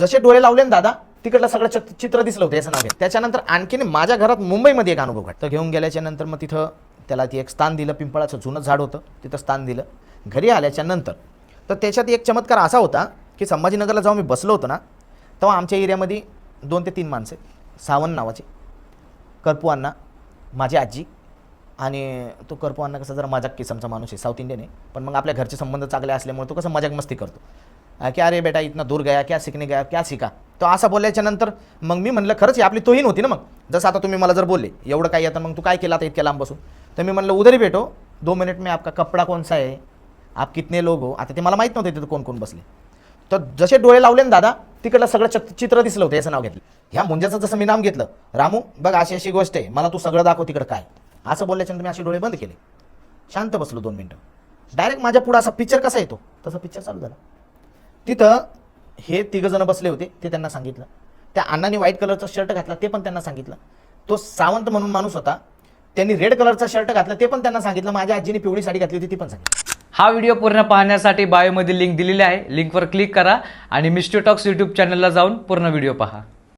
जसे डोळे लावले ना दादा तिकडलं सगळं चित्र दिसलं होतं याचं नाव घ्या. त्याच्यानंतर आणखीन माझ्या घरात मुंबईमध्ये एक अनुभव घडला. तर घेऊन गेल्याच्या नंतर मग तिथं त्याला ती एक स्थान दिलं, पिंपळाचं जुनं झाड होतं तिथं स्थान दिलं. घरी आल्याच्या नंतर तर त्याच्यात एक चमत्कार असा होता की संभाजीनगरला जेव्हा मी बसलो होतो ना तेव्हा आमच्या एरियामध्ये 2 ते 3 माणसं, सावंत नावाचे, करपू अण्णा, माझी आजी, आणि तो करपू अण्णा कसा जरा मजाक किसमचा माणूस आहे, साऊथ इंडियन आहे, पण मग आपल्या घरचे संबंध चांगले असल्यामुळे तो कसं मजाक मस्ती करतो की अरे बेटा इतना दूर गया क्या सीखने गया क्या सीखा. तो असं बोलायच्या नंतर मग मी म्हणलं खरंच ही आपली तोहीन होती ना. मग जसं आता तुम्ही मला जर बोलले एवढं काय येतं मग तू काय केलं आता इतक्या लांब बसून, तर मी म्हणलं उधर ही बैठो 2 मिनट में आपका कपडा कौन सा है, आप कितने लोग हो. आता ते मला माहीत नव्हते तिथं कोण कोण बसले. तर जसे डोळे लावले ना दादा तिकडलं सगळं चित्र दिसलं होतं याचं नाव घेतलं. ह्या मुंजाचं जसं मी नाव घेतलं, रामू बघ अशी अशी गोष्ट आहे, मला तू सगळं दाखव तिकडं काय. असं बोलल्याच्यानंतर मी असे डोळे बंद केले, शांत बसलो 2 मिनटं. डायरेक्ट माझ्या पुढं असा पिक्चर कसा येतो तसं पिक्चर चालू झाला. तिथं हे 3 जण बसले होते, ते त्यांना सांगितलं. त्या अण्णाने व्हाईट कलरचा शर्ट घातला ते पण त्यांना सांगितलं. तो सावंत म्हणून माणूस होता, त्यांनी रेड कलरचा शर्ट घातला ते पण त्यांना सांगितलं. माझ्या आजीने पिवळी साडी घातली होती ती पण सांगितलं. हा व्हिडिओ पूर्ण पाहण्यासाठी बायोमध्ये लिंक दिलेली आहे, लिंकवर क्लिक करा आणि मिस्टर टॉक्स यूट्यूब चॅनलला जाऊन पूर्ण व्हिडिओ पहा.